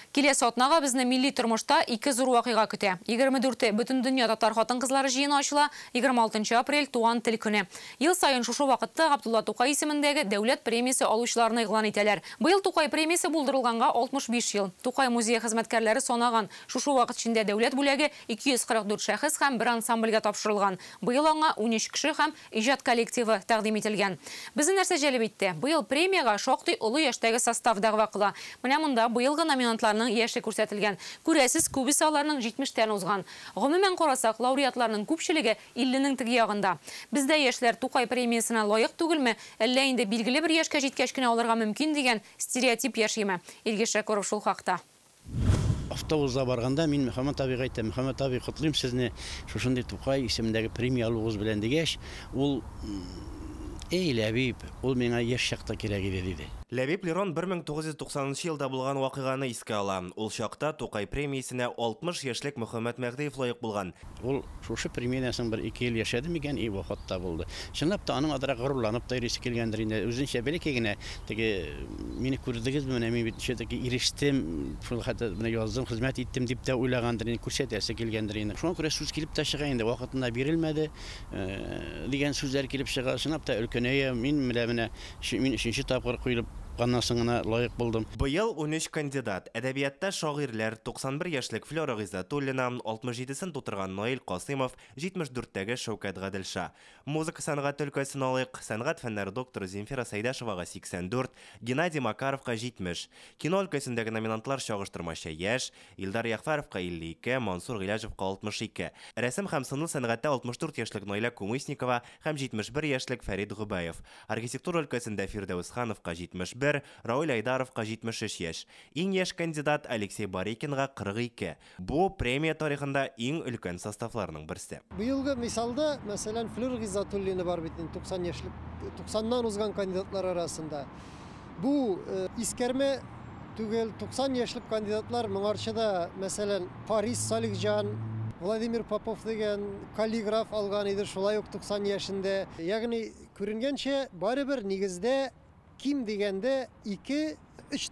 Келесі отнаға бізді милли тұрмышта 2 зор вақиға күте. 24-те бүтін дүния татар хатын қызлары жиыны ашыла, 26 апрель туған тіл күні. Ел сайын шушы вақытта Ғабдулла Тукай исеміндегі дәулет премиясы алушыларына иғлан етелер. Бұйыл Тукай премиясы булдырылғанға 65 ел. Тукай музей қызметкерлері сонаған. Шушы вақыт ішінде дәулет бүлегі 244 шәхіс һәм бір ансамбльге тапшырылған. Бұйыл аңа 13 кіші һәм ижад коллективі тәқдим етілген. Біздің нәрсе жәліп етті. Бұйыл премияға шоқтай ұлы яштегі составдағы вақыла. Мына мұнда бұйылғы номинантларының еші көрсетілген. Көресіз көбісі аларының 70-тен ұзған. Ғымымен қорасақ, лауреатларының көпшілігі 50-нің тігі яғында. Бізді ешлер Тукай премиясына лайық түгілмі, әлі енді белгілі бір ешке жеткешкіне оларға мүмкін деген стереотип ешеймі. Елгеше көріп шул хақта. Автобусда барғанда мен Мөхәммәд абиға айттым, Мөхәммәд аби, құтлыйм сізні шушындай Тукай исеміндегі премия алуыңыз білен дегеш, ол Ләбип, ол меңа еш шақта керек еді дейді. Ләбип Лерон 1990 елда болған вақиғаны еске ала. Ол шақта Тукай премиясына 60 яшьлек Мөхәммәд Мәгдиев лайық болған. Ол шушы премиясын бір 2 ел яшады мекен, вақытта болды. Шынлап та аның адыра ғырурланып та иресі келгендір. Өзінше бәлекегіне, мені көрдігіз бі, мен бітінше ирештім, яздым, қызмет еттім деп те ойлағандыр, көрсетесі келгендір. Шуан көре сөз келіп та шыға, вақытында берілмеді деген сөздер келіп шыға. Шынлап та үлкенеге, мен үшінші тапқыр қойылып ғаннасыңына лайық болдым. Бұйыл 13 кандидат. Әдәбиятта шағирлер 91 яшьлек Флора Ғиззатуллина, 67-сін тутырған Наил Қасымов, 74-тәге Шаукат Ғаділша. Музыка сәнғат өлкәсін алайық, сәнғат фәннәр докторы Земфира Сайдашеваға 84, Геннадий Макаровқа 70. Кино өлкәсіндегі номинантлар шағыштырмаша яш, Илдар Яхфаровқа 52, Мансур Ғилажевқа 62. Рәсім һәм сынлы сәнғатта 64 яшьлек Найля Кумысникова һәм 71 яшьлек Фәрид Ғыбаев. Архитектура өлкәсендә Фирдәус Хановқа 71, Рауль Айдаровқа 73 яш. Ең яш кандидат Алексей Барекинға 42. Бұл премия тарихында ең үлкен составларының бірісі. Бұйылғы мисалда, мәселен, Флора Ғиззатуллина бар бетін 90-нан ұзған кандидатлар арасында. Бұл искерме түгел 90 яшьлік кандидатлар мұңаршыда, мәселен, Парис Салихжан, Владимир Попов деген каллиграф алған еді, шулай өк 90 яшінде. Яғни, көрінгенше, бары бір негізде ким дегенде 2-3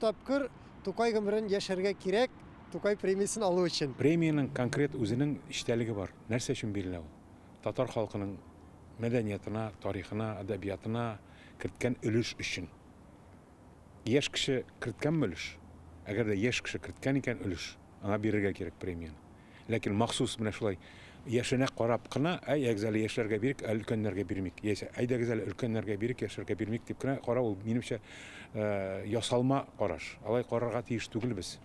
тапқыр Тукай ғымырын яшарға керек Тукай премиясын алу үшін. Премияның конкрет өзінің іштәлігі бар. Нәрсе үшін берілі ол? Татар халқының мәдениетіне, тарихына, әдәбиятына кірткен үліш үшін. Еш кіші кірткен мүліш. Әгерде еш кіші кірткен екен үліш, аңа беріге керек премияны. Ләкин мақсус міне шулай яшына қарап қына, әгзәлі яшыларға берік, үлкенлерге бермек. Әйдәгзәлі үлкенлерге берік, яшыларға бермек деп қына қара, ол менімше ясалма қараш. Алай қарарға тиіш түгіл біз.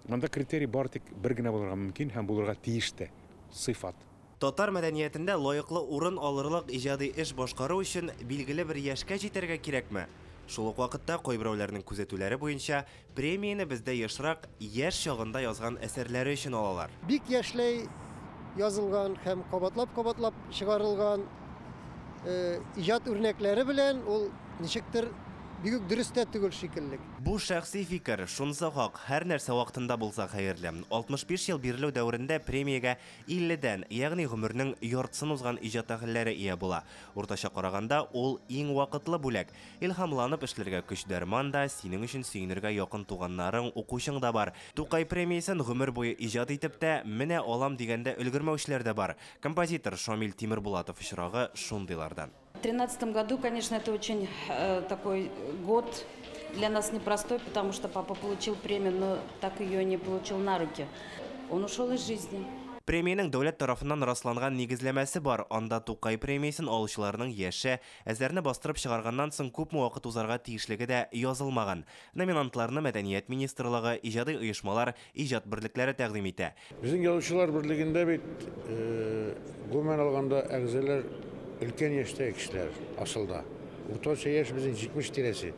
Мында критерий бар тек бір гіне болырға мүмкін, һәм болырға тиішті сыйфат. Татар мәдәниетінде лайықлы урын алырлық ижади эш башқару үшін белгілі бір яшқа жетерге керекме? Шулық вақытта қойбіраулерінің күзетулері бойынша премияны бізде ешірақ еш шағында язған әсерлері үшін алалар. Бик яшлей yazılgan hem kabatlap çıkarılgan icad örnekleri bilen ol nişiktir büyük dürüstet tügül şekillik. Bu şahsi fikir, şunsa haq, her нәрсе вақытында болса хайырлы. 65 ел берілу дәуірінде премияға 50-ден, яғни ғұмырның яртысын узған ижад тәхілләре ие була. Орташа қарағанда ол ең вақытлы бүләк. Илхамланып эшләргә көч дәрман да, синең өчен сөйінергә якын туганнарың, укучың да бар. Тукай премиясын ғұмыр бойы ижад итеп тә, менә алам дигәндә өлгермәүчеләр дә бар. Композитор Шамил Тимербулатов очрагы шундыйлардан. В 2013 году, конечно, это очень такой год для нас непростой, потому что папа получил премию, но так ее не получил на руки. Он ушел из жизни. Премияның дәүләт тарафынан расланган нигезләмәсе бар. Анда Тукай премиясын алучыларның яше, әзәрне бастырып чыгарганнан соң күпме вакыт узарга тиешлеге дә язылмаган. Номинантларны Мәдәният министрлыгы, иҗади оешмалар, иҗат берлекләре тәкъдим итә. Безнең язучылар берлегендә бит гомумән алганда әгъзалар өлкән яшьтәге кешеләр асылда. Уртача яшь безнең 70 тирәсе.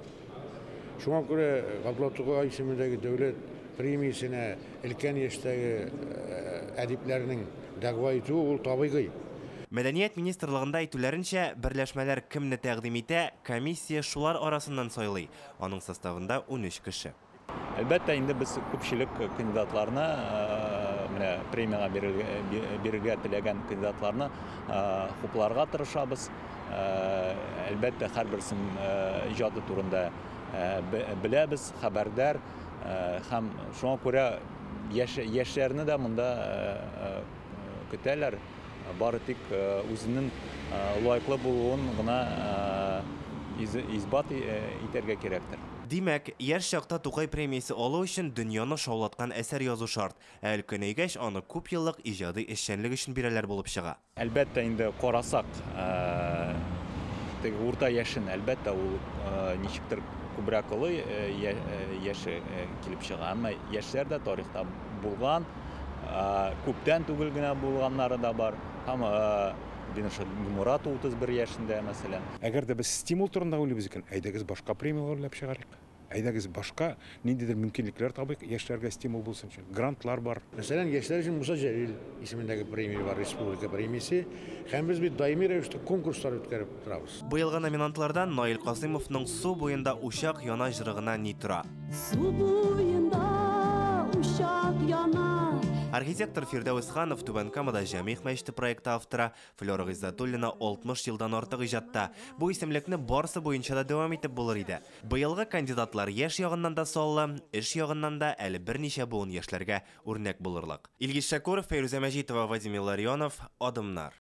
Шуңа күрә Ғабдулла Тукай исемендәге дәүләт премиясенә өлкән яшьтәге әдипләрнең дәгъва итүе ул табигый. Мәдәният министрлыгында әйтүләренчә, берләшмәләр кемне тәкъдим итә, комиссия шулар арасыннан сайлый. Аның составында 13 кеше. Әлбәттә, инде без күпчелек кандидатларны, менә премияга бирергә теләгән кандидатларны хупларга тырышабыз. Әлбәттә, һәрберсен иҗаты турында беләбез, хәбәрдар. Һәм шуңа күрә яшьләрне дә монда көтәләр. Бары тик үзенең лайыклы булуын гына исбат итәргә кирәктер. Димәк, яшь чакта Тукай премиясе алу өчен дөньяны шаулаткан әсәр язу шарт. Әле көнәйгәч аны күп еллык иҗади эшчәнлек өчен бирәләр булып чыга. Әлбәттә инде карасак, теге урта яшен әлбәттә ул ничектер күбрәк олы яше килеп чыга. Әмма яшьләр дә тарихта булган, күптән түгел генә булганнары да бар. Һәм Мурат 31 яшендә мәсәлән. Әгәр дә без стимул турында уйлыйбыз икән, әйдәгез башка премиялар уйлап чыгарыйк. Әйдәгез башка ниндидер мөмкинлекләр табыйк, яшьләргә стимул булсын өчен. Грантлар бар. Мәсәлән, яшьләр өчен Муса Җәлил исемендәге премия бар, республика премиясе. Һәм без бит даими рәвештә конкурслар үткәреп торабыз. Быелгы номинантлардан Наил Касыймовның Су буенда учак яна җырыгына ни тора. Су буенда учак яна. Архитектор Фирдәүс Ханов Түбән Камада Җәмигъ мәчете проекты авторы, Флора Гыйззатуллина 60 елдан артык иҗатта. Бу исемлекне барысы буенча да дәвам итеп булыр иде. Быелгы кандидатлар яшь ягыннан да саллы, эш ягыннан да әле берничә буын яшьләргә үрнәк булырлык. Илгиз Шакуров, Фәйрүзә Мәҗитова, Вадим Илларионов, Адымнар.